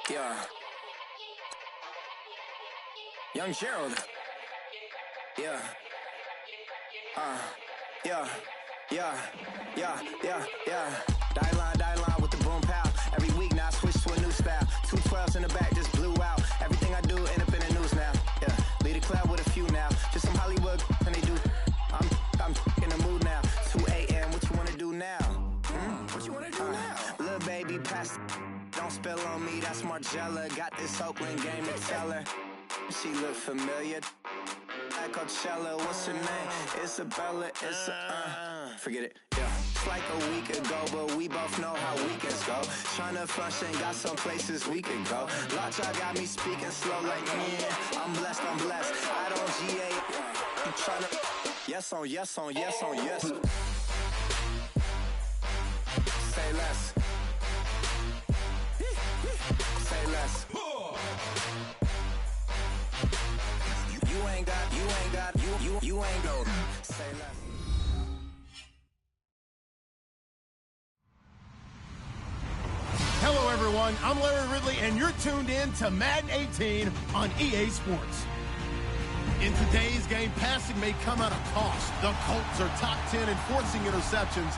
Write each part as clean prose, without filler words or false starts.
Yeah. Young Gerald. Yeah. Yeah. Die line with the boom pow. Every week now I switch to a new style. 212s in the back just blew out. Everything I do end up in the news now. Yeah. Lead a club with a few now. Just some Hollywood and they do. I'm in the mood now. 2 a.m. What you wanna do now? What you wanna do now? Little baby pass. Don't spill on me. That's Margella. Got this Oakland game to tell her. She look familiar. Like Coachella, what's her name? Isabella, forget it, yeah. It's like a week ago, but we both know how weekends go. Tryna function, got some places we could go. Lot y'all got me speaking slow like, yeah, I'm blessed. I don't GA, I'm tryna, yes on yes. Say less. Say less. You ain't go. Say less. Hello, everyone. I'm Larry Ridley, and you're tuned in to Madden 18 on EA Sports. In today's game, passing may come at a cost. The Colts are top 10 in forcing interceptions.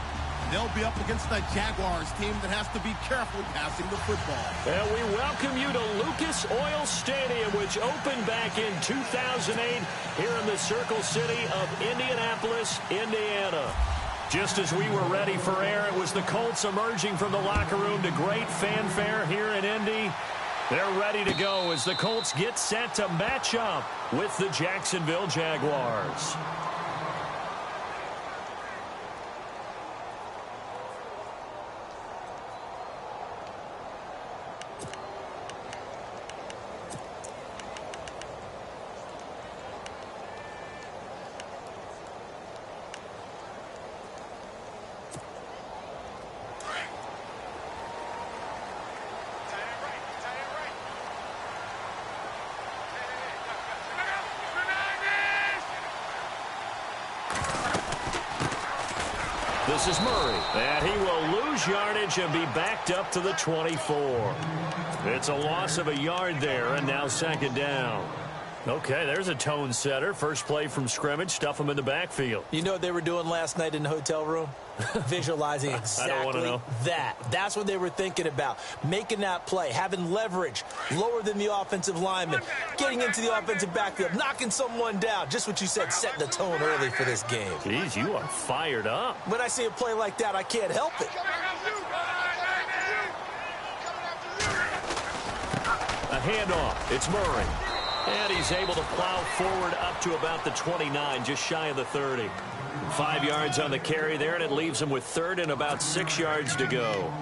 They'll be up against the Jaguars team that has to be careful passing the football. And we welcome you to Lucas Oil Stadium, which opened back in 2008 here in the Circle City of Indianapolis, Indiana. Just as we were ready for air, it was the Colts emerging from the locker room to great fanfare here in Indy. They're ready to go as the Colts get set to match up with the Jacksonville Jaguars. This is Murray, and he will lose yardage and be backed up to the 24. It's a loss of a yard there, and now second down. Okay, there's a tone setter. First play from scrimmage, stuff him in the backfield. You know what they were doing last night in the hotel room? Visualizing exactly I don't want to know. that. That's what they were thinking about. Making that play, having leverage, lower than the offensive lineman, getting into the offensive backfield, knocking someone down. Just what you said, setting the tone early for this game. Jeez, you are fired up. When I see a play like that, I can't help it. A handoff. It's Murray. And he's able to plow forward up to about the 29, just shy of the 30. 5 yards on the carry there, and it leaves him with third and about 6 yards to go.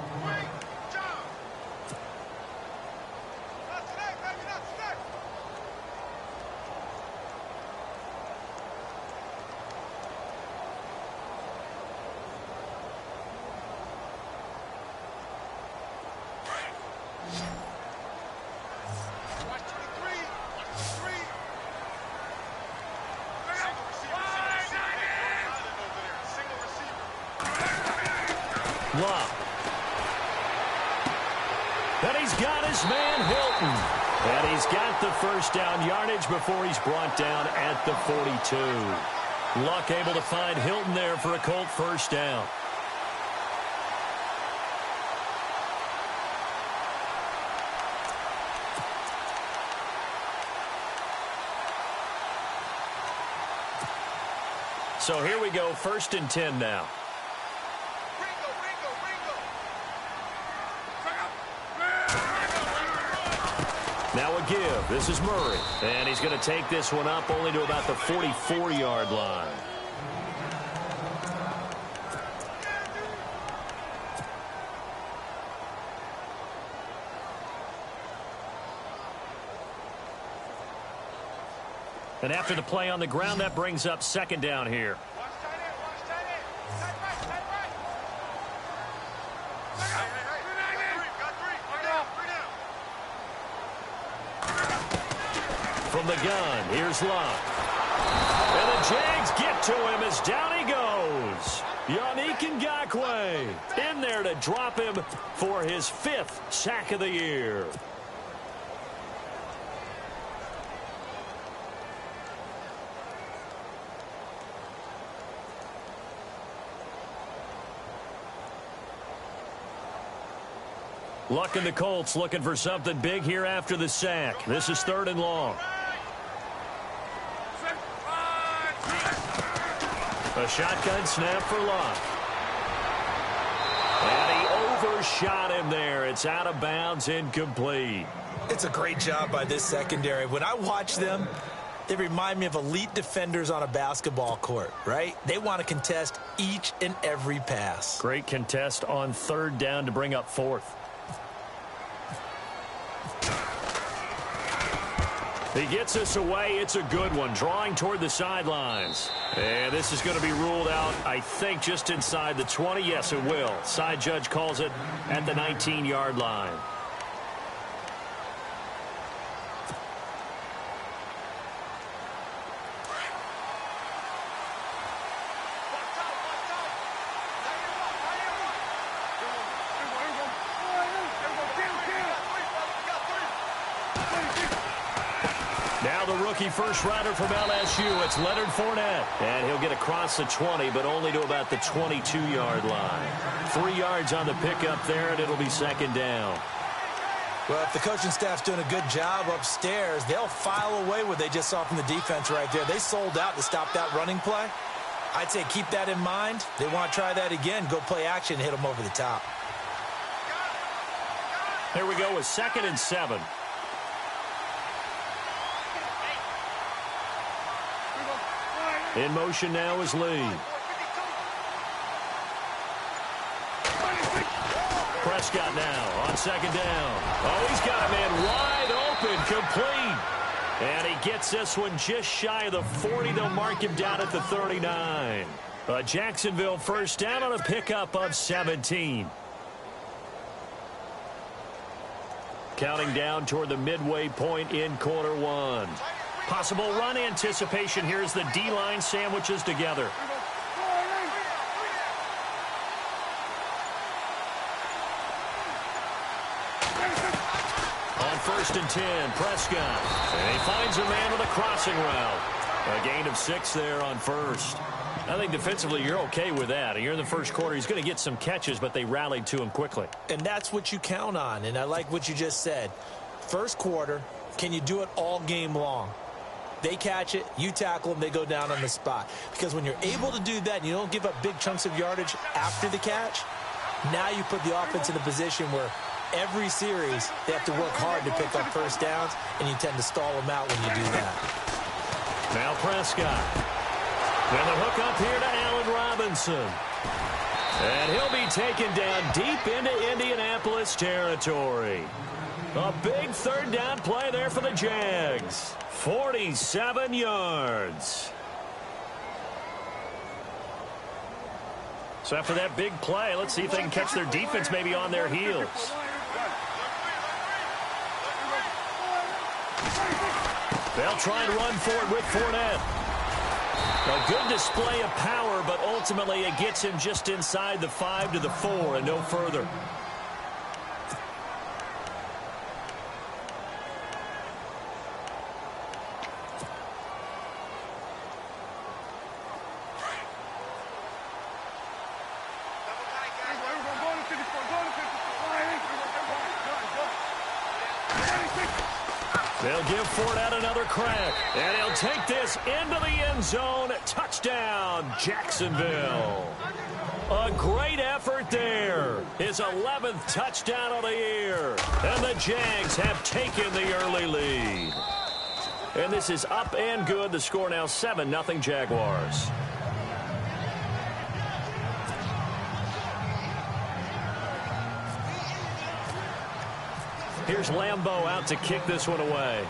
And he's got his man Hilton. And he's got the first down yardage before he's brought down at the 42. Luck able to find Hilton there for a Colt first down. So here we go, 1st and 10 now. Now a give. This is Murray. And he's going to take this one up only to about the 44-yard line. And after the play on the ground, that brings up second down here. From the gun, here's Luck. And the Jags get to him as down he goes. Yannick Ngakoue in there to drop him for his 5th sack of the year. Luck and the Colts looking for something big here after the sack. This is 3rd and long. A shotgun snap for Luck. And he overshot him there. It's out of bounds, incomplete. It's a great job by this secondary. When I watch them, they remind me of elite defenders on a basketball court, right? They want to contest each and every pass. Great contest on 3rd down to bring up 4th. He gets us away. It's a good one. Drawing toward the sidelines. And this is going to be ruled out, I think, just inside the 20. Yes, it will. Side judge calls it at the 19-yard line. Now the rookie first rounder from LSU, it's Leonard Fournette. And he'll get across the 20, but only to about the 22-yard line. 3 yards on the pickup there, and it'll be 2nd down. Well, if the coaching staff's doing a good job upstairs, they'll file away what they just saw from the defense right there. They sold out to stop that running play. I'd say keep that in mind. They want to try that again, go play action, hit them over the top. Here we go with 2nd and 7. In motion now is Lee. Prescott now on 2nd down. Oh, he's got a man wide open, complete. And he gets this one just shy of the 40. They'll mark him down at the 39. Jacksonville first down on a pickup of 17. Counting down toward the midway point in quarter 1. Possible run anticipation here as the D-line sandwiches together. On 1st and 10, Prescott. And he finds a man with a crossing route. A gain of 6 there on 1st. I think defensively you're okay with that. Here in the first quarter, he's going to get some catches, but they rallied to him quickly. And that's what you count on, and I like what you just said. First quarter, can you do it all game long? They catch it, you tackle them, they go down on the spot. Because when you're able to do that and you don't give up big chunks of yardage after the catch, now you put the offense in a position where every series they have to work hard to pick up first downs, and you tend to stall them out when you do that. Now Prescott. And the hook up here to Allen Robinson. And he'll be taken down deep into Indianapolis territory. A big 3rd down play there for the Jags. 47 yards. So after that big play, let's see if they can catch their defense maybe on their heels. They'll try and run for it with Fournette. A good display of power, but ultimately it gets him just inside the 5 to the 4 and no further. They'll give Fournette another crack, and he'll take this into the end zone. Touchdown, Jacksonville. A great effort there. His 11th touchdown of the year. And the Jags have taken the early lead. And this is up and good. The score now 7-0 Jaguars. Here's Lambeau out to kick this one away.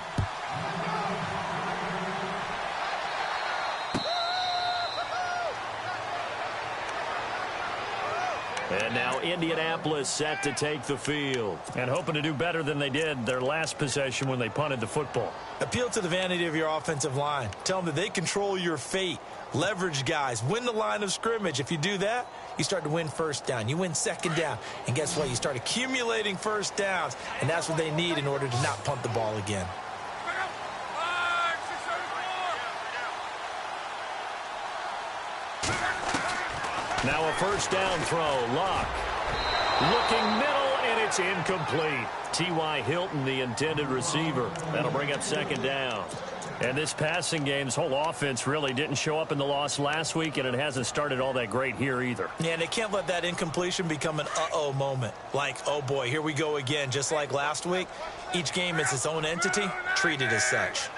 And now Indianapolis set to take the field. And hoping to do better than they did their last possession when they punted the football. Appeal to the vanity of your offensive line. Tell them that they control your fate. Leverage guys. Win the line of scrimmage. If you do that, you start to win first down. You win second down. And guess what? You start accumulating first downs. And that's what they need in order to not punt the ball again. Now a first down throw. Luck. Looking middle, And it's incomplete. T.Y. Hilton, the intended receiver. That'll bring up second down. And this passing game's whole offense really didn't show up in the loss last week, and it hasn't started all that great here either. Yeah, and they can't let that incompletion become an uh-oh moment. Like, oh, boy, here we go again. Just like last week, each game is its own entity, treated as such.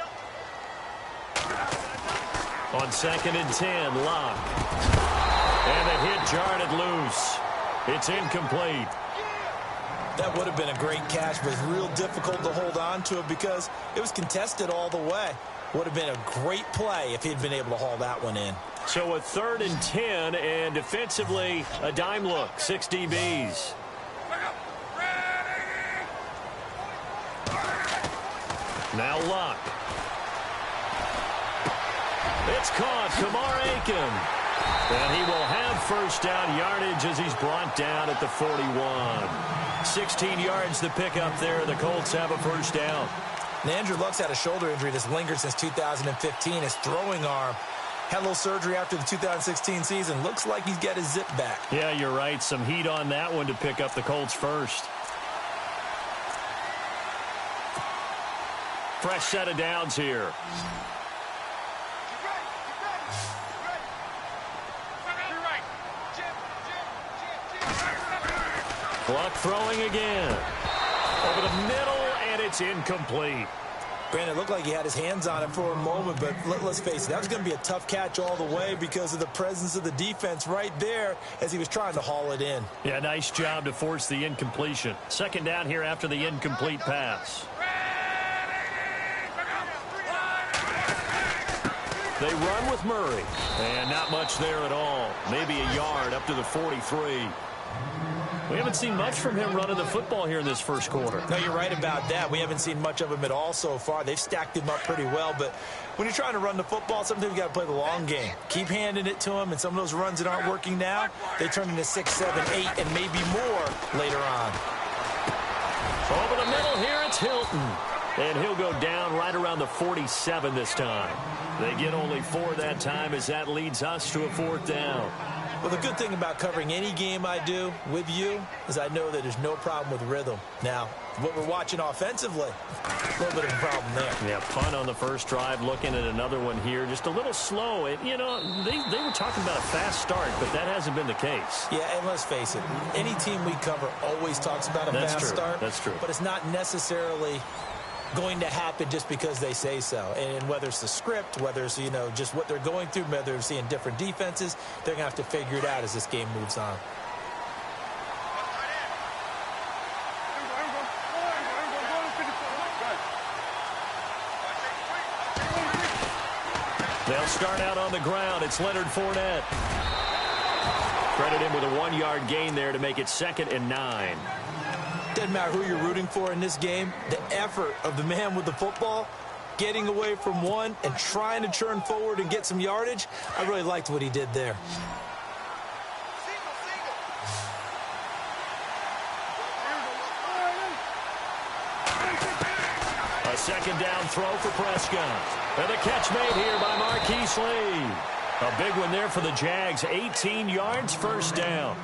On 2nd and 10, Locke. And the hit jarred it loose. It's incomplete. That would have been a great catch, but it's real difficult to hold on to it because it was contested all the way. Would have been a great play if he'd been able to haul that one in. So a 3rd and 10, and defensively, a dime look, 6 DBs. Now Luck. It's caught, Kamar Aiken. And he will have first down yardage as he's brought down at the 41. 16 yards to pick up there. The Colts have a first down. And Andrew Luck's had a shoulder injury that's lingered since 2015. His throwing arm had a little surgery after the 2016 season. Looks like he's got his zip back. Yeah, you're right. Some heat on that one to pick up the Colts first. Fresh set of downs here. Luck throwing again. Over the middle, and it's incomplete. Brandon, it looked like he had his hands on it for a moment, but let's face it, that was going to be a tough catch all the way because of the presence of the defense right there as he was trying to haul it in. Yeah, nice job to force the incompletion. Second down here after the incomplete pass. They run with Murray, and not much there at all. Maybe a yard up to the 43. We haven't seen much from him running the football here in this first quarter. No, you're right about that. We haven't seen much of him at all so far. They've stacked him up pretty well, but when you're trying to run the football, sometimes you got to play the long game. Keep handing it to him, and some of those runs that aren't working now, they turn into 6, 7, 8, and maybe more later on. Over the middle here, it's Hilton. And he'll go down right around the 47 this time. They get only 4 that time as that leads us to a 4th down. Well, the good thing about covering any game I do with you is I know that there's no problem with rhythm. Now, what we're watching offensively, a little bit of a problem there. Yeah, punt on the first drive, looking at another one here. Just a little slow. You know, they were talking about a fast start, but that hasn't been the case. Yeah, and let's face it, any team we cover always talks about a fast start. That's true. But it's not necessarily going to happen just because they say so. And whether it's the script, whether it's, you know, just what they're going through, whether they're seeing different defenses, they're going to have to figure it out as this game moves on. They'll start out on the ground. It's Leonard Fournette. Credit him with a 1-yard gain there to make it 2nd and 9. Doesn't matter who you're rooting for in this game, the effort of the man with the football, getting away from one and trying to turn forward and get some yardage, I really liked what he did there. A second down throw for Prescott. And the catch made here by Marquise Lee. A big one there for the Jags. 18 yards, first down.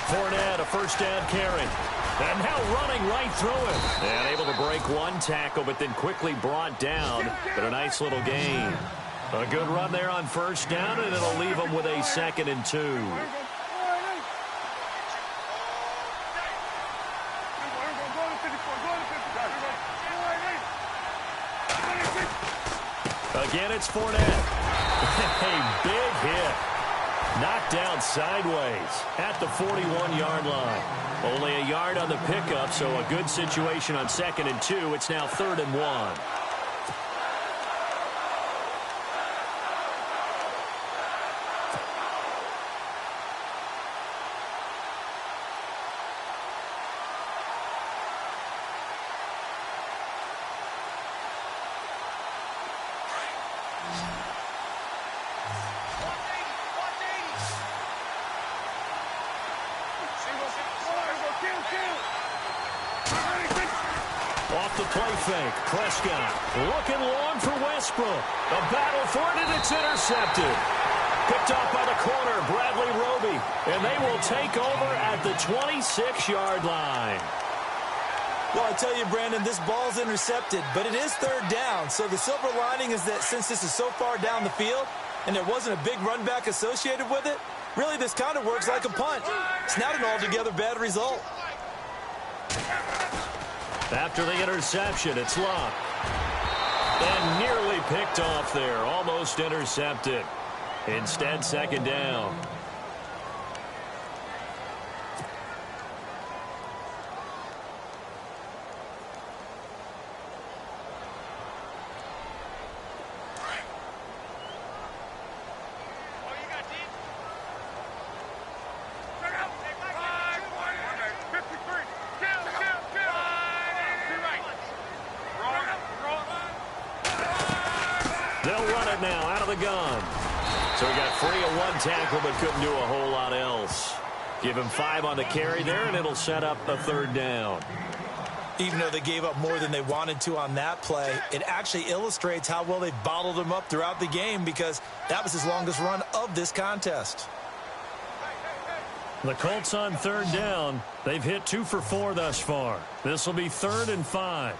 Fournette, a first down carry. And now running right through him. And able to break one tackle, but then quickly brought down. But a nice little gain. A good run there on first down, and it'll leave him with a 2nd and 2. Again, it's Fournette. A big hit. Knocked down sideways at the 41-yard line. Only a yard on the pickup, so a good situation on 2nd and 2. It's now 3rd and 1. fake. Prescott looking long for Westbrook. A battle for it, and it's intercepted. Picked off by the corner, Bradley Roby. And they will take over at the 26-yard line. Well, I tell you, Brandon, this ball's intercepted, but it is third down. So the silver lining is that since this is so far down the field and there wasn't a big run back associated with it, really this kind of works like a punt. It's not an altogether bad result. After the interception, it's Luck. And nearly picked off there, almost intercepted. Instead, second down. They'll run it now out of the gun. So he got free of one tackle but couldn't do a whole lot else. Give him 5 on the carry there, and it'll set up a third down. Even though they gave up more than they wanted to on that play, it actually illustrates how well they bottled him up throughout the game because that was his longest run of this contest. The Colts on third down. They've hit 2 for 4 thus far. This will be 3rd and 5.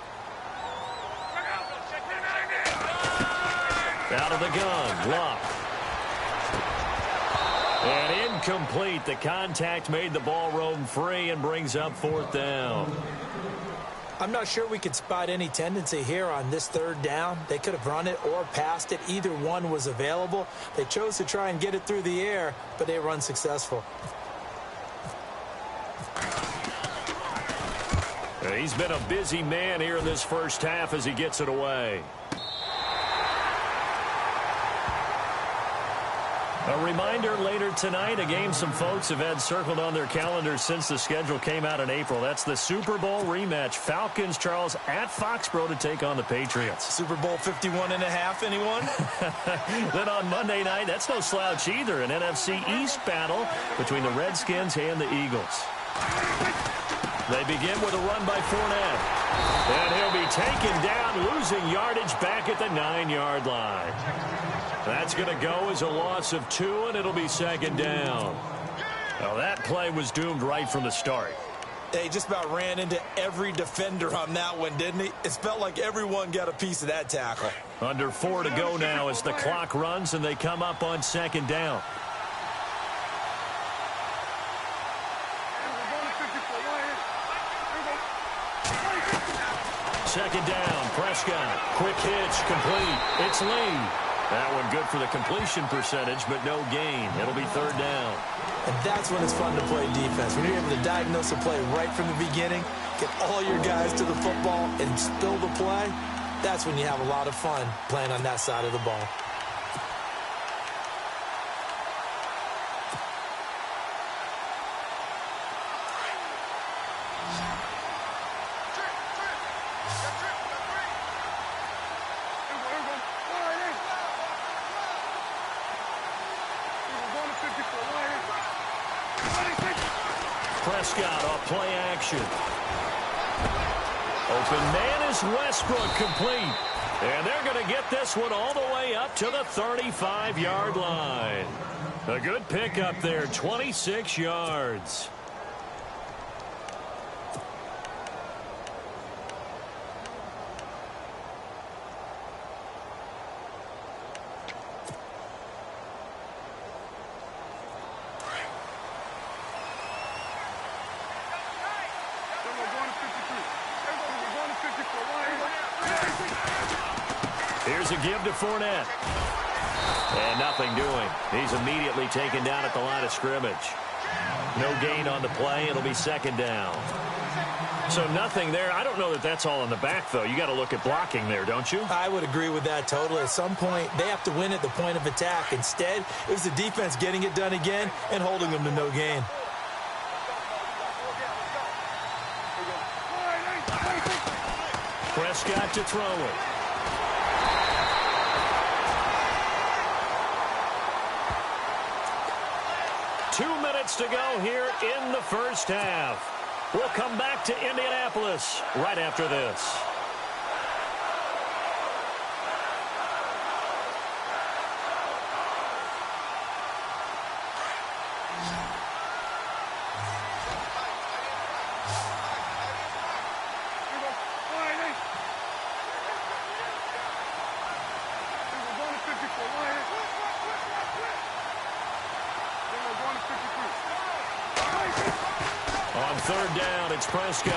Out of the gun, Luck. And incomplete. The contact made the ball roam free and brings up 4th down. I'm not sure we could spot any tendency here on this third down. They could have run it or passed it. Either one was available. They chose to try and get it through the air, but they were unsuccessful. He's been a busy man here in this first half as he gets it away. A reminder later tonight, a game some folks have had circled on their calendars since the schedule came out in April. That's the Super Bowl rematch. Falcons, Charles, at Foxborough to take on the Patriots. Super Bowl 51.5, anyone? Then on Monday night, that's no slouch either. An NFC East battle between the Redskins and the Eagles. They begin with a run by Fournette. And he'll be taken down, losing yardage back at the 9-yard line. That's going to go as a loss of 2, and it'll be second down. Now, that play was doomed right from the start. They just about ran into every defender on that one, didn't he? It felt like everyone got a piece of that tackle. Under 4 to go now as the clock runs, and they come up on second down. Second down, Prescott. Quick hitch, complete. It's Lee. That one good for the completion percentage, but no gain. It'll be third down. And that's when it's fun to play defense. When you're able to diagnose a play right from the beginning, get all your guys to the football, and spill the play, that's when you have a lot of fun playing on that side of the ball. Prescott off play action. Open man is Westbrook, complete. And they're going to get this one all the way up to the 35-yard line. A good pickup there, 26 yards. Here's a give to Fournette. And nothing doing. He's immediately taken down at the line of scrimmage. No gain on the play. It'll be second down. So nothing there. I don't know that that's all in the back, though. You got to look at blocking there, don't you? I would agree with that totally. At some point, they have to win at the point of attack. Instead, it was the defense getting it done again and holding them to no gain. Prescott to throw it. To go here in the first half. We'll come back to Indianapolis right after this. third down. It's Prescott.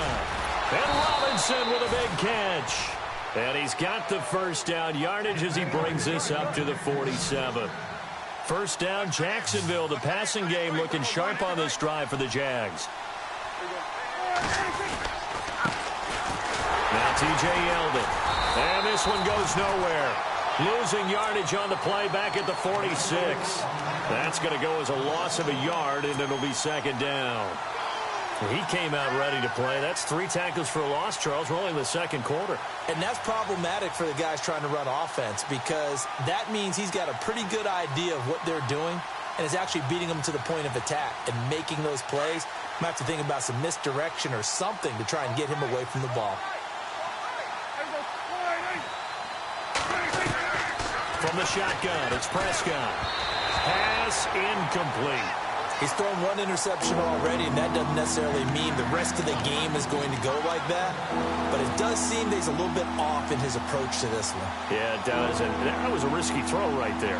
And Robinson with a big catch. And he's got the first down yardage as he brings this up to the 47. First down, Jacksonville. The passing game looking sharp on this drive for the Jags. Now T.J. Yeldon. And this one goes nowhere. Losing yardage on the play back at the 46. That's going to go as a loss of a yard, and it'll be second down. He came out ready to play. That's 3 tackles for a loss, Charles. We're only in the second quarter. And that's problematic for the guys trying to run offense because that means he's got a pretty good idea of what they're doing and is actually beating them to the point of attack and making those plays. Might have to think about some misdirection or something to try and get him away from the ball. From the shotgun, it's Prescott. Pass incomplete. He's thrown 1 interception already, and that doesn't necessarily mean the rest of the game is going to go like that. But it does seem that he's a little bit off in his approach to this one. Yeah, it does. And that was a risky throw right there.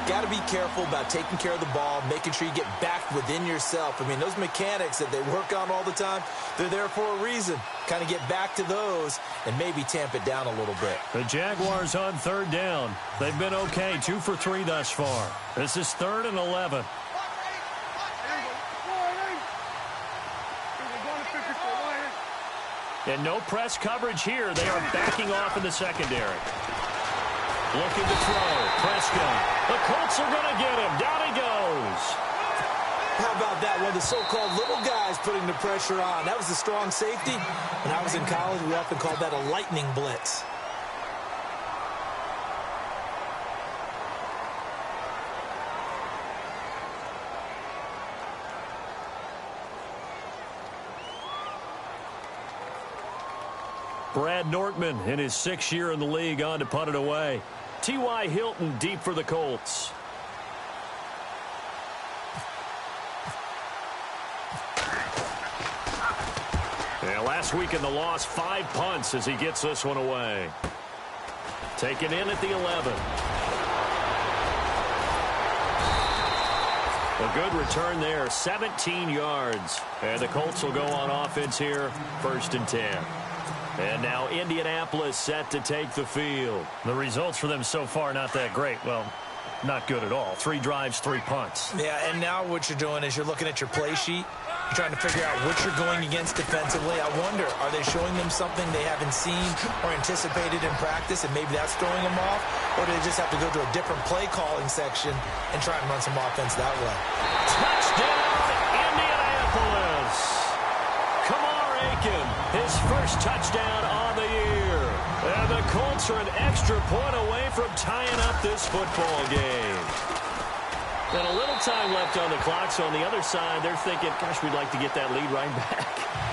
Got to be careful about taking care of the ball, making sure you get back within yourself. I mean, those mechanics that they work on all the time, they're there for a reason. Kind of get back to those and maybe tamp it down a little bit. The Jaguars on third down. They've been okay, 2 for 3 thus far. This is 3rd and 11. And no press coverage here. They are backing off in the secondary. Looking to throw. Prescott. The Colts are going to get him. Down he goes. How about that? One of the so-called little guys putting the pressure on. That was the strong safety. When I was in college, we often called that a lightning blitz. Brad Nortman in his 6th year in the league on to punt it away. T.Y. Hilton deep for the Colts. Yeah, last week in the loss, 5 punts as he gets this one away. Taken in at the 11. A good return there, 17 yards. And the Colts will go on offense here, 1st and 10. And now Indianapolis set to take the field. The results for them so far not that great. Well, not good at all. 3 drives, 3 punts. Yeah, and now what you're doing is you're looking at your play sheet. You're trying to figure out what you're going against defensively. I wonder, are they showing them something they haven't seen or anticipated in practice, and maybe that's throwing them off? Or do they just have to go to a different play calling section and try and run some offense that way? Touchdown, Indianapolis! Kamar Aiken, his first touchdown on the year. And the Colts are an extra point away from tying up this football game. And a little time left on the clock, so on the other side, they're thinking, gosh, we'd like to get that lead right back.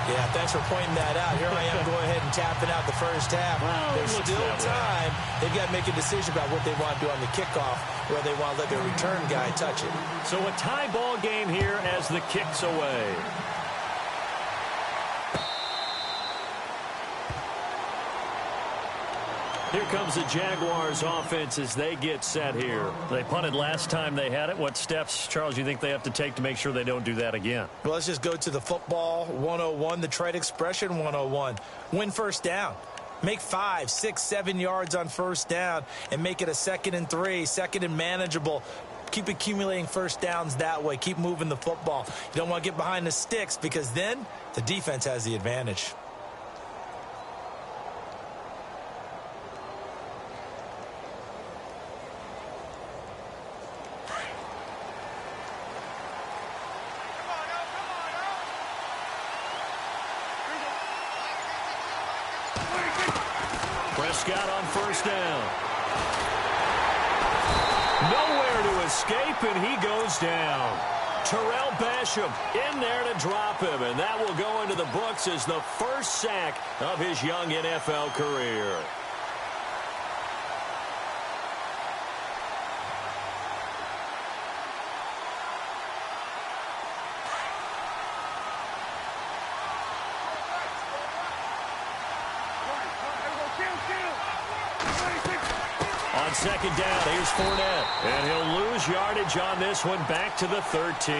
Yeah, thanks for pointing that out. Here I am going ahead and tapping out the first half. Well, there's still time. They've got to make a decision about what they want to do on the kickoff, where they want to let their return guy touch it. So a tie ball game here as the kick's away. Here comes the Jaguars offense as they get set here. They punted last time they had it. What steps, Charles, you think they have to take to make sure they don't do that again? Well, let's just go to the football 101, the trade expression 101. Win first down. Make 5, 6, 7 yards on first down and make it a 2nd and 3, 2nd and manageable. Keep accumulating first downs that way. Keep moving the football. You don't want to get behind the sticks because then the defense has the advantage. Prescott on first down. Nowhere to escape, and he goes down. Terrell Basham in there to drop him, and that will go into the books as the first sack of his young NFL career. On On second down, here's Fournette. And he'll lose yardage on this one back to the 13.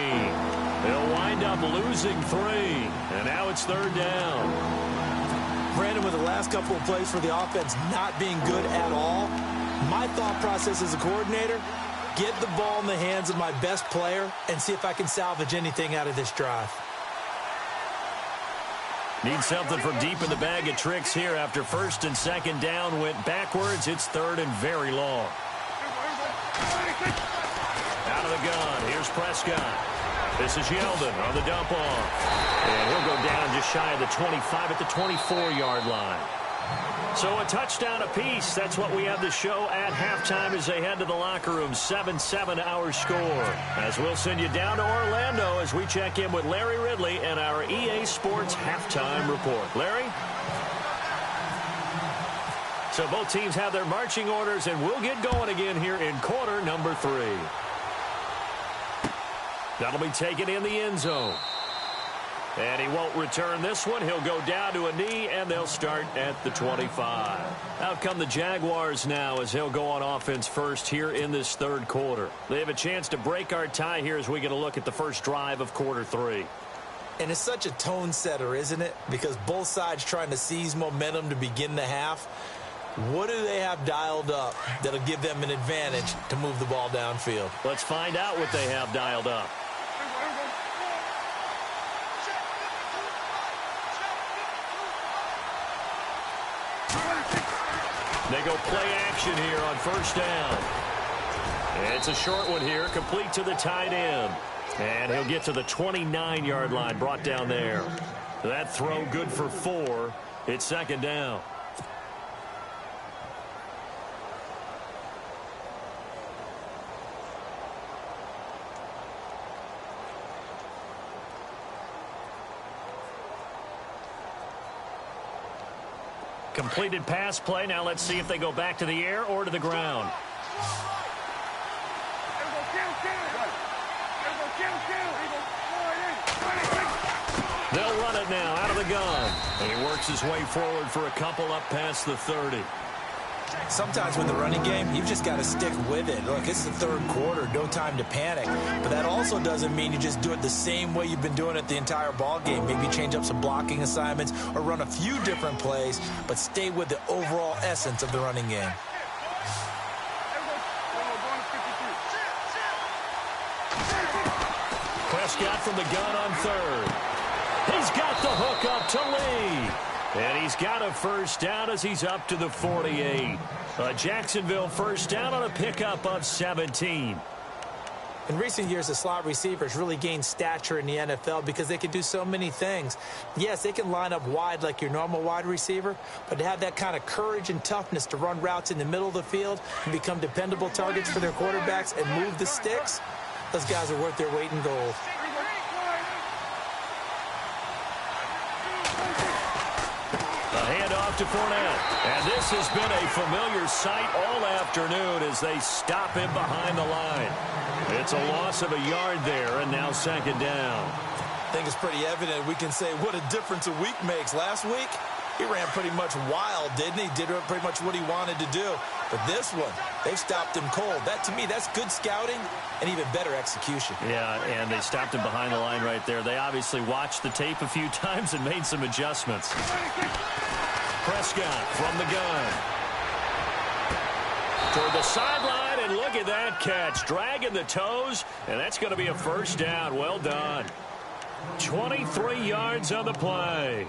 He'll wind up losing 3. And now it's third down. Brandon, with the last couple of plays for the offense not being good at all, my thought process as a coordinator, get the ball in the hands of my best player and see if I can salvage anything out of this drive. Need something from deep in the bag of tricks here after first and second down went backwards. It's third and very long. Out of the gun, here's Prescott. This is Yeldon on the dump off. And he'll go down just shy of the 25 at the 24-yard line. So a touchdown apiece. That's what we have to show at halftime as they head to the locker room. 7-7 our score. As we'll send you down to Orlando as we check in with Larry Ridley and our EA Sports halftime report. Larry? So both teams have their marching orders, and we'll get going again here in quarter number 3. That'll be taken in the end zone. And he won't return this one. He'll go down to a knee, and they'll start at the 25. Out come the Jaguars now as they'll go on offense first here in this third quarter. They have a chance to break our tie here as we get a look at the first drive of quarter 3. And it's such a tone setter, isn't it? Because both sides trying to seize momentum to begin the half. What do they have dialed up that'll give them an advantage to move the ball downfield? Let's find out what they have dialed up. They go play action here on first down. And it's a short one here, complete to the tight end. And he'll get to the 29-yard line, brought down there. That throw good for 4. It's second down. Completed pass play. Now let's see if they go back to the air or to the ground. They'll run it now out of the gun. And he works his way forward for a couple up past the 30. Sometimes with the running game, you've just got to stick with it. Look, it's the third quarter, no time to panic. But that also doesn't mean you just do it the same way you've been doing it the entire ball game. Maybe change up some blocking assignments or run a few different plays, but stay with the overall essence of the running game. Prescott from the gun on third. He's got the hook up to Lee. And he's got a first down as he's up to the 48. A Jacksonville first down on a pickup of 17. In recent years, the slot receivers really gained stature in the NFL because they can do so many things. Yes, they can line up wide like your normal wide receiver, but to have that kind of courage and toughness to run routes in the middle of the field and become dependable targets for their quarterbacks and move the sticks, those guys are worth their weight in gold. Handoff to Fournette. And this has been a familiar sight all afternoon as they stop him behind the line. It's a loss of a yard there, and now second down. I think it's pretty evident we can say what a difference a week makes. Last week, he ran pretty much wild, didn't he? Did pretty much what he wanted to do. But this one, they've stopped him cold. That, to me, that's good scouting and even better execution. Yeah, and they stopped him behind the line right there. They obviously watched the tape a few times and made some adjustments. Prescott from the gun. Toward the sideline, and look at that catch. Dragging the toes, and that's going to be a first down. Well done. 23 yards on the play.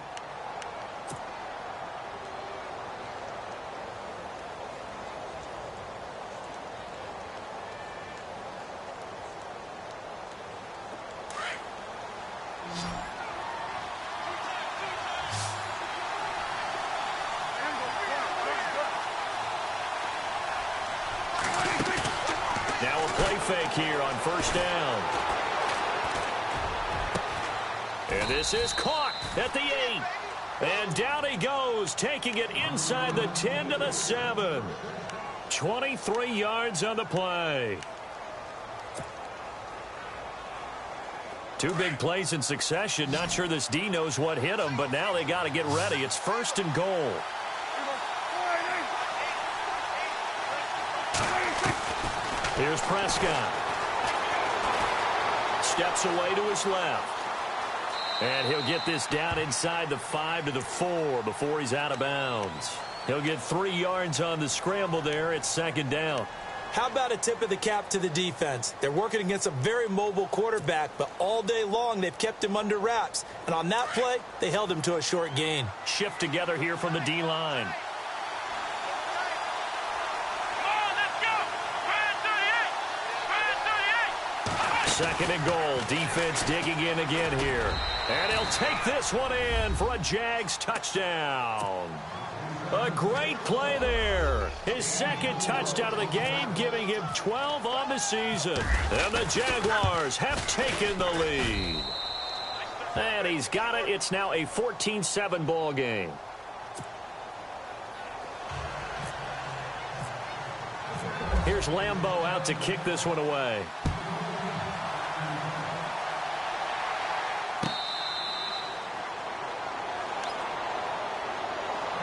Now a play fake here on first down. And this is caught at the 8. And down he goes, taking it inside the 10 to the 7. 23 yards on the play. Two big plays in succession. Not sure this D knows what hit him, but now they got to get ready. It's first and goal. Here's Prescott. Steps away to his left. And he'll get this down inside the 5 to the 4 before he's out of bounds. He'll get 3 yards on the scramble there. It's second down. How about a tip of the cap to the defense? They're working against a very mobile quarterback, but all day long they've kept him under wraps. And on that play, they held him to a short gain. Shift together here from the D-line. Second and goal. Defense digging in again here. And he'll take this one in for a Jags touchdown. A great play there. His second touchdown of the game, giving him 12 on the season. And the Jaguars have taken the lead. And he's got it. It's now a 14-7 ball game. Here's Lambeau out to kick this one away.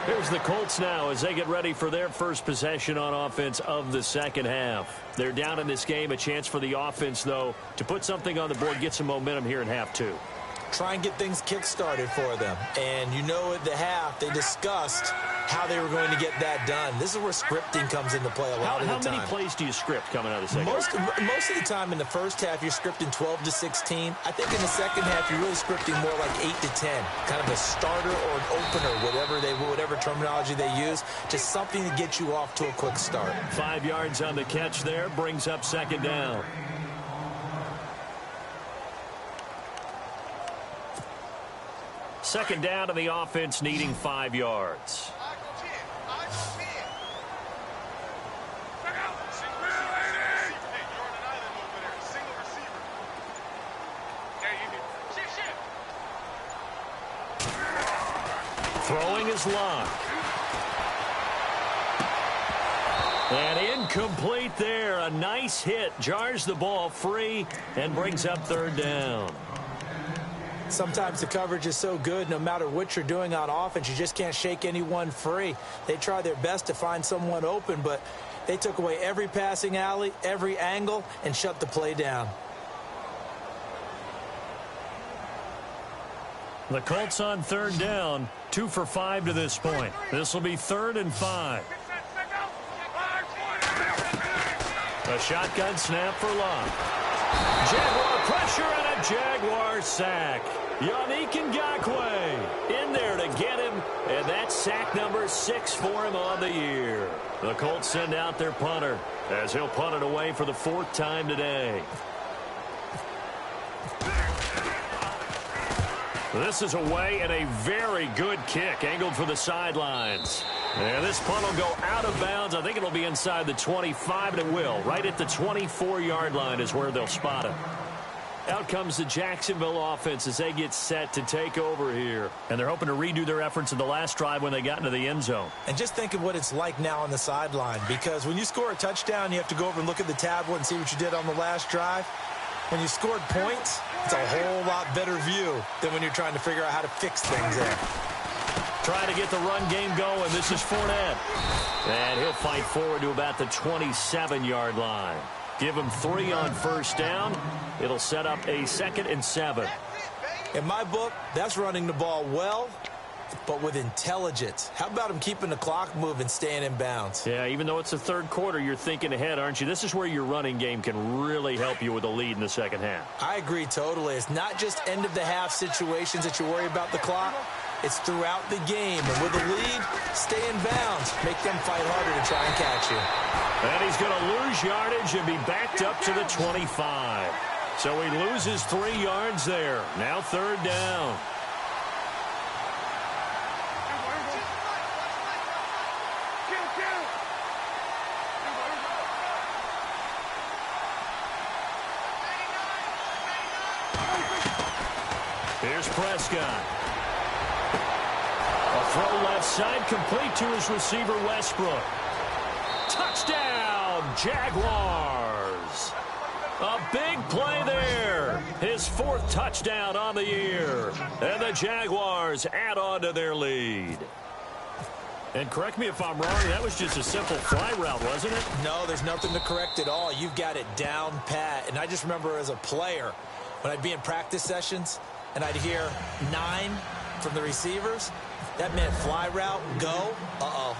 Here's the Colts now as they get ready for their first possession on offense of the second half. They're down in this game. A chance for the offense, though, to put something on the board, get some momentum here in half two. Try and get things kick-started for them. And you know at the half, they discussed how they were going to get that done. This is where scripting comes into play a lot of the time. How many plays do you script coming out of the second half? Most of the time in the first half, you're scripting 12 to 16. I think in the second half, you're really scripting more like 8 to 10. Kind of a starter or an opener, whatever terminology they use. Just something to get you off to a quick start. 5 yards on the catch there, brings up second down. Second down to the offense, needing 5 yards. Throwing his lock. And incomplete there. A nice hit. Jars the ball free and brings up third down. Sometimes the coverage is so good, no matter what you're doing on offense, you just can't shake anyone free. They try their best to find someone open, but they took away every passing alley, every angle, and shut the play down. The Colts on third down, 2 for 5 to this point. This will be 3rd and 5. A shotgun snap for Love. Jaguar pressure and a Jaguar sack. Yannick Ngakoue in there to get him, and that's sack number 6 for him on the year. The Colts send out their punter as he'll punt it away for the 4th time today. This is away and a very good kick angled for the sidelines. And this punt will go out of bounds. I think it'll be inside the 25, and it will. Right at the 24-yard line is where they'll spot it. Out comes the Jacksonville offense as they get set to take over here. And they're hoping to redo their efforts in the last drive when they got into the end zone. And just think of what it's like now on the sideline, because when you score a touchdown, you have to go over and look at the tablet and see what you did on the last drive. When you scored points, it's a whole lot better view than when you're trying to figure out how to fix things there. Trying to get the run game going. This is Fournette. And he'll fight forward to about the 27-yard line. Give him 3 on first down. It'll set up a 2nd and 7. In my book, that's running the ball well, but with intelligence. How about him keeping the clock moving, staying in bounds? Yeah, even though it's the third quarter, you're thinking ahead, aren't you? This is where your running game can really help you with a lead in the second half. I agree totally. It's not just end-of-the-half situations that you worry about the clock. It's throughout the game. And with a lead, stay in bounds. Make them fight harder to try and catch you. And he's going to lose yardage and be backed up to the 25. So he loses 3 yards there. Now third down. Here's Prescott. A throw left side, complete to his receiver, Westbrook. Touchdown, Jaguars. A big play there. His 4th touchdown on the year. And the Jaguars add on to their lead. And correct me if I'm wrong, that was just a simple fly route, wasn't it? No, there's nothing to correct at all. You've got it down pat. And I just remember as a player, when I'd be in practice sessions and I'd hear 9 from the receivers, that meant fly route, go,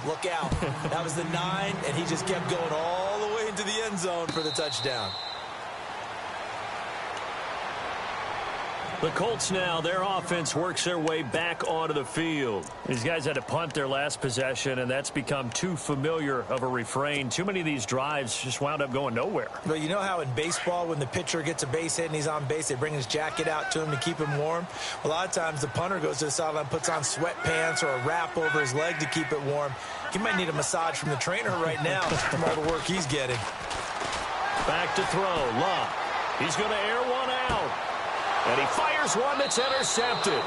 look out. That was the 9, and he just kept going all the way into the end zone for the touchdown. The Colts now, their offense works their way back onto the field. These guys had to punt their last possession, and that's become too familiar of a refrain. Too many of these drives just wound up going nowhere. But you know how in baseball, when the pitcher gets a base hit and he's on base, they bring his jacket out to him to keep him warm? A lot of times the punter goes to the sideline, puts on sweatpants or a wrap over his leg to keep it warm. He might need a massage from the trainer right now from all the work he's getting. Back to throw. Love. He's going to air one out. And he fires one that's intercepted.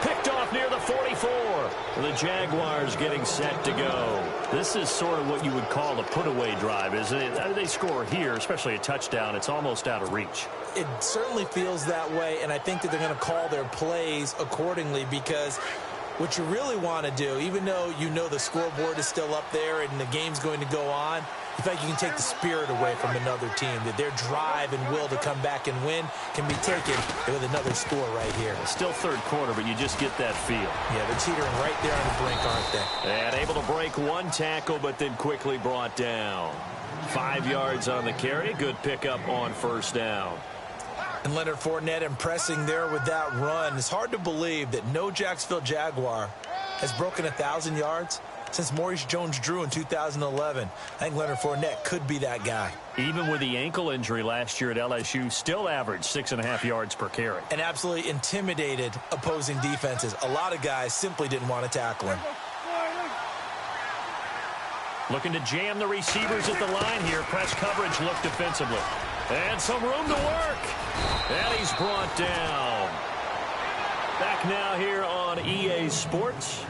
Picked off near the 44. The Jaguars getting set to go. This is sort of what you would call a put-away drive, isn't it? They score here, especially a touchdown. It's almost out of reach. It certainly feels that way, and I think that they're going to call their plays accordingly, because what you really want to do, even though you know the scoreboard is still up there and the game's going to go on, you think you can take the spirit away from another team, that their drive and will to come back and win can be taken with another score right here. Still third quarter, but you just get that feel. Yeah, they're teetering right there on the brink, aren't they? And able to break one tackle, but then quickly brought down. 5 yards on the carry. Good pickup on first down. And Leonard Fournette impressing there with that run. It's hard to believe that no Jacksonville Jaguar has broken 1,000 yards since Maurice Jones-Drew in 2011. I think Leonard Fournette could be that guy. Even with the ankle injury last year at LSU, still averaged 6.5 yards per carry. And absolutely intimidated opposing defenses. A lot of guys simply didn't want to tackle him. Looking to jam the receivers at the line here. Press coverage look defensively. And some room to work. And he's brought down. Back now here on EA Sports.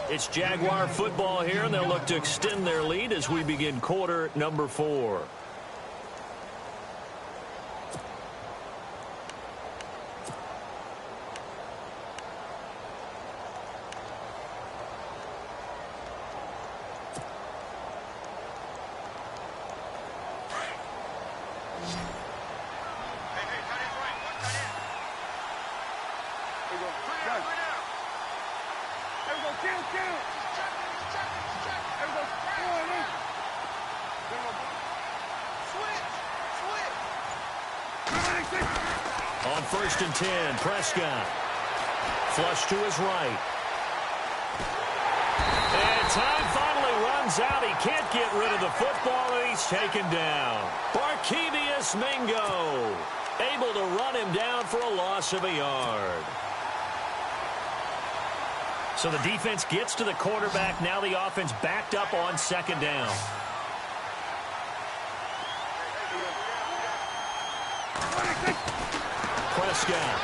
It's Jaguar football here, and they'll look to extend their lead as we begin quarter number 4. On 1st and 10, Prescott. Flush to his right. And time finally runs out. He can't get rid of the football, and he's taken down. Barkevious Mingo able to run him down for a loss of a yard. So the defense gets to the quarterback. Now the offense backed up on 2nd down. Prescott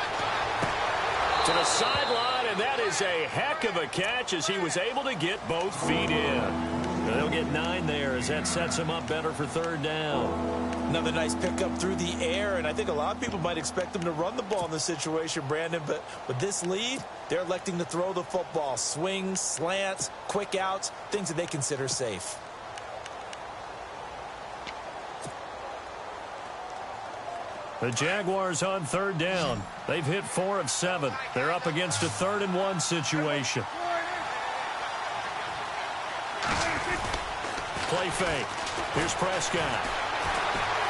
to the sideline, and that is a heck of a catch as he was able to get both feet in. They'll get 9 there as that sets him up better for 3rd down. Another nice pickup through the air, and I think a lot of people might expect them to run the ball in this situation, Brandon, but with this lead, they're electing to throw the football. Swings, slants, quick outs, things that they consider safe. The Jaguars on 3rd down. They've hit 4 of 7. They're up against a 3rd and 1 situation. Play fake. Here's Prescott.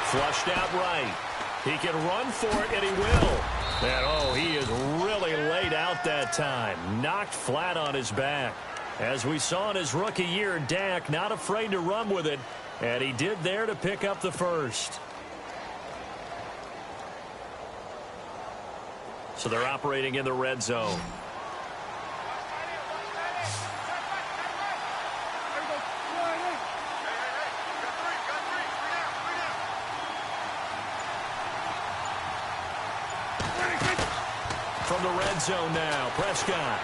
Flushed out right. He can run for it, and he will. And, he is really laid out that time. Knocked flat on his back. As we saw in his rookie year, Dak not afraid to run with it, and he did there to pick up the first. So they're operating in the red zone. From the red zone now, Prescott.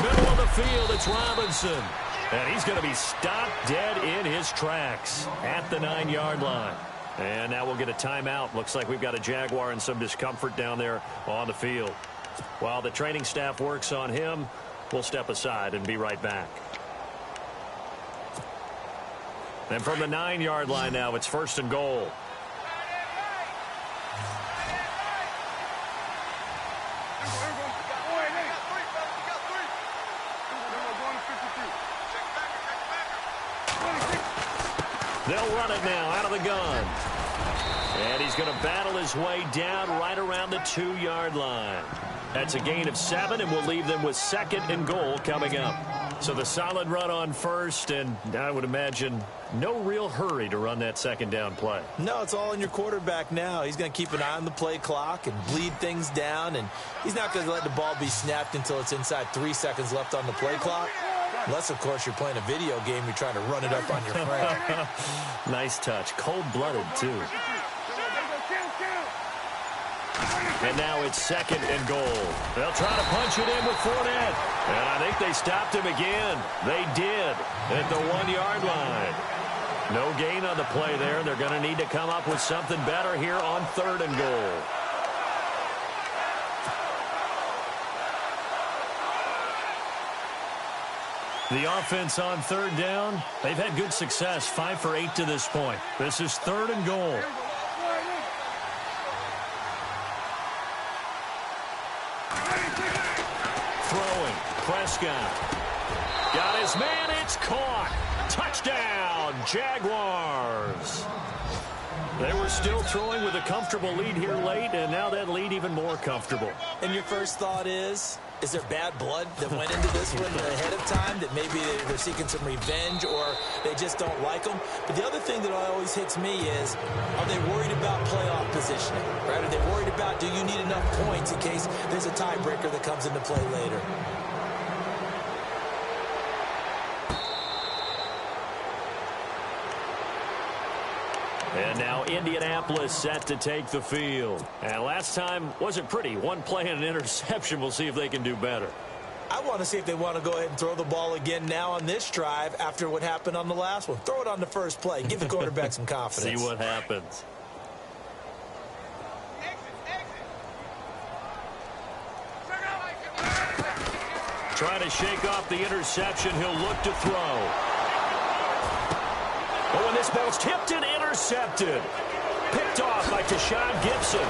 Middle of the field, it's Robinson. And he's going to be stopped dead in his tracks at the 9-yard line. And now we'll get a timeout. Looks like we've got a Jaguar in some discomfort down there on the field. While the training staff works on him, We'll step aside and be right back. And from the 9-yard line now, it's 1st and goal. They'll run it now out of the gun. And he's going to battle his way down right around the 2-yard line. That's a gain of 7, and we'll leave them with 2nd and goal coming up. So the solid run on first, and I would imagine no real hurry to run that 2nd down play. No, it's all in your quarterback now. He's going to keep an eye on the play clock and bleed things down, and he's not going to let the ball be snapped until it's inside 3 seconds left on the play clock. Unless, of course, you're playing a video game, you're trying to run it up on your friend. Nice touch. Cold-blooded, too. And now it's 2nd and goal. They'll try to punch it in with Fournette. And I think they stopped him again. They did at the 1-yard line. No gain on the play there. They're going to need to come up with something better here on 3rd and goal. The offense on 3rd down, they've had good success, 5 for 8 to this point. This is 3rd and goal. Throwing, Prescott. Got his man, it's caught. Touchdown, Jaguars. They were still throwing with a comfortable lead here late, and now that lead even more comfortable. And your first thought is there bad blood that went into this one ahead of time, that maybe they're seeking some revenge or they just don't like them? But the other thing that always hits me is, are they worried about playoff positioning? Right? Are they worried about, do you need enough points in case there's a tiebreaker that comes into play later? And now Indianapolis set to take the field. And last time wasn't pretty. One play and an interception. We'll see if they can do better. I want to see if they want to go ahead and throw the ball again now on this drive after what happened on the last one. Throw it on the first play. Give the quarterback some confidence. See what happens. Trying to shake off the interception. He'll look to throw. Oh, and this ball's tipped and intercepted. Picked off by Tashawn Gibson.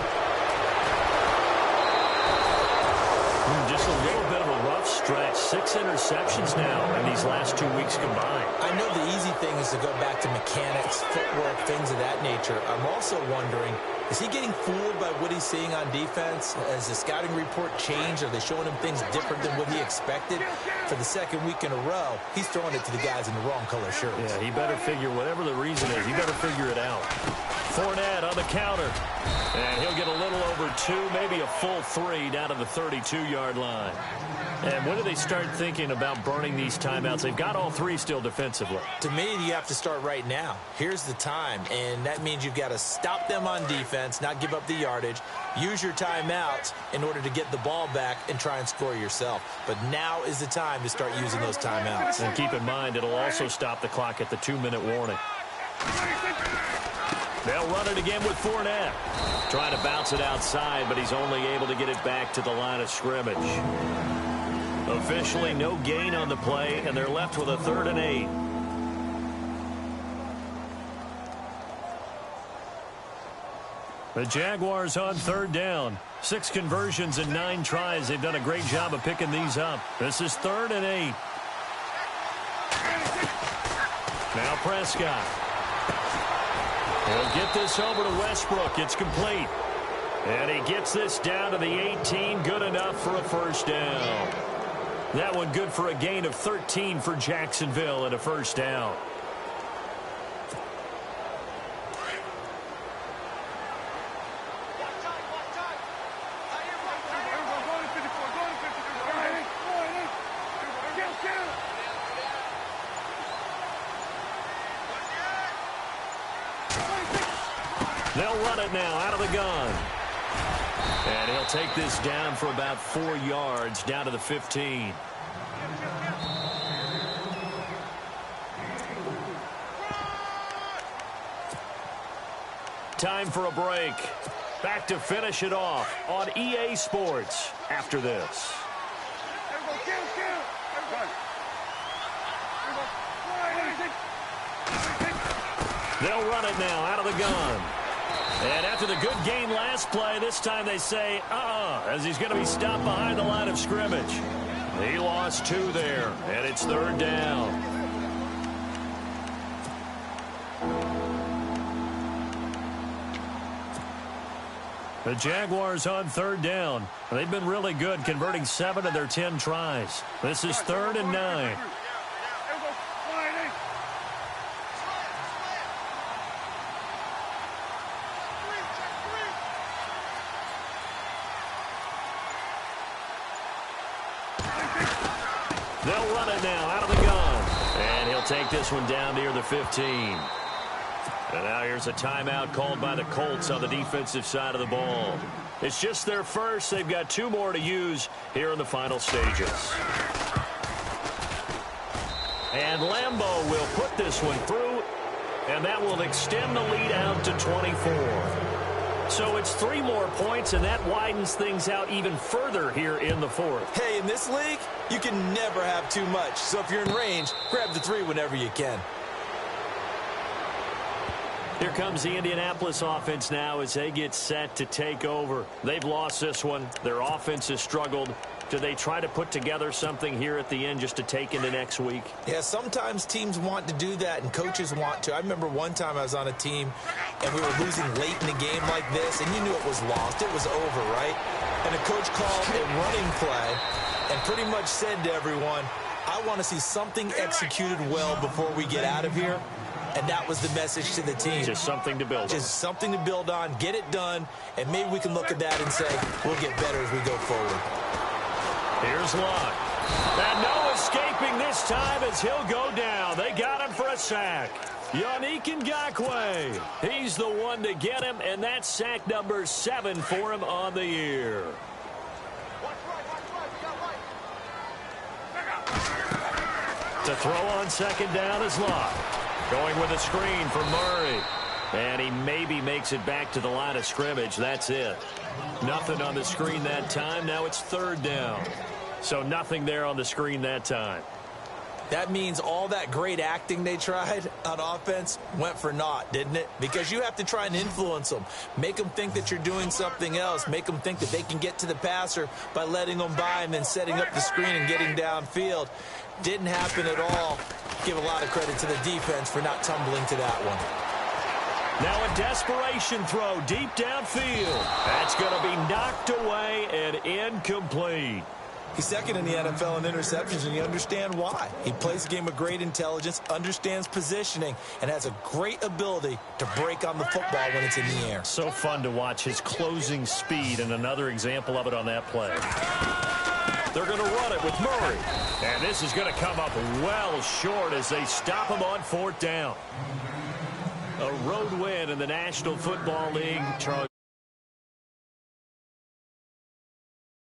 Just a little bit of a rough stretch. 6 interceptions now in these last 2 weeks combined. I know the easy thing is to go back to mechanics, footwork, things of that nature. I'm also wondering, is he getting fooled by what he's seeing on defense? Has the scouting report changed? Are they showing him things different than what he expected? For the 2nd week in a row, he's throwing it to the guys in the wrong color shirts. Yeah, he better figure, whatever the reason is, he better figure it out. Fournette on the counter. And he'll get a little over 2, maybe a full 3 down to the 32-yard line. And when do they start thinking about burning these timeouts? They've got all 3 still defensively. To me, you have to start right now. Here's the time, and that means you've got to stop them on defense, not give up the yardage, use your timeouts in order to get the ball back and try and score yourself. But now is the time to start using those timeouts. And keep in mind, it'll also stop the clock at the 2-minute warning. They'll run it again with Fournette. Trying to bounce it outside, but he's only able to get it back to the line of scrimmage. Officially no gain on the play, and they're left with a 3rd and 8. The Jaguars on 3rd down. 6 conversions and 9 tries. They've done a great job of picking these up. This is 3rd and 8. Now Prescott. He'll get this over to Westbrook. It's complete. And he gets this down to the 18. Good enough for a 1st down. That one good for a gain of 13 for Jacksonville and a 1st down. They'll run it now out of the gun. And he'll take this down for about 4 yards, down to the 15. Time for a break. Back to finish it off on EA Sports after this. They'll run it now out of the gun. And after the good gain last play, this time they say, as he's going to be stopped behind the line of scrimmage. He lost 2 there, and it's 3rd down. The Jaguars on 3rd down. They've been really good, converting 7 of their 10 tries. This is 3rd and 9. They'll run it now out of the gun. And he'll take this one down near the 15. And now here's a timeout called by the Colts on the defensive side of the ball. It's just their first. They've got 2 more to use here in the final stages. And Lambeau will put this one through, and that will extend the lead out to 24. So it's 3 more points, and that widens things out even further here in the 4th. Hey, in this league, you can never have too much. So if you're in range, grab the 3 whenever you can. Here comes the Indianapolis offense now as they get set to take over. They've lost this one. Their offense has struggled. Do they try to put together something here at the end just to take into next week? Yeah, sometimes teams want to do that and coaches want to. I remember one time I was on a team and we were losing late in the game like this, and you knew it was lost. It was over, right? And the coach called a running play and pretty much said to everyone, I want to see something executed well before we get out of here. And that was the message to the team. Just something to build on. Just something to build on, get it done, and maybe we can look at that and say, we'll get better as we go forward. Here's Luck. And no escaping this time as he'll go down. They got him for a sack. Yannick Ngakoue. He's the one to get him, and that's sack number 7 for him on the year. To throw on 2nd down is Luck. Going with a screen for Murray. And he maybe makes it back to the line of scrimmage. That's it. Nothing on the screen that time. Now it's 3rd down. So nothing there on the screen that time. That means all that great acting they tried on offense went for naught, didn't it? Because you have to try and influence them. Make them think that you're doing something else. Make them think that they can get to the passer by letting them by and then setting up the screen and getting downfield. Didn't happen at all. Give a lot of credit to the defense for not tumbling to that one. Now a desperation throw deep downfield. That's going to be knocked away and incomplete. He's 2nd in the NFL in interceptions, and you understand why. He plays a game with great intelligence, understands positioning, and has a great ability to break on the football when it's in the air. So fun to watch his closing speed, and another example of it on that play. They're going to run it with Murray. And this is going to come up well short as they stop him on 4th down. A road win in the National Football League. Charles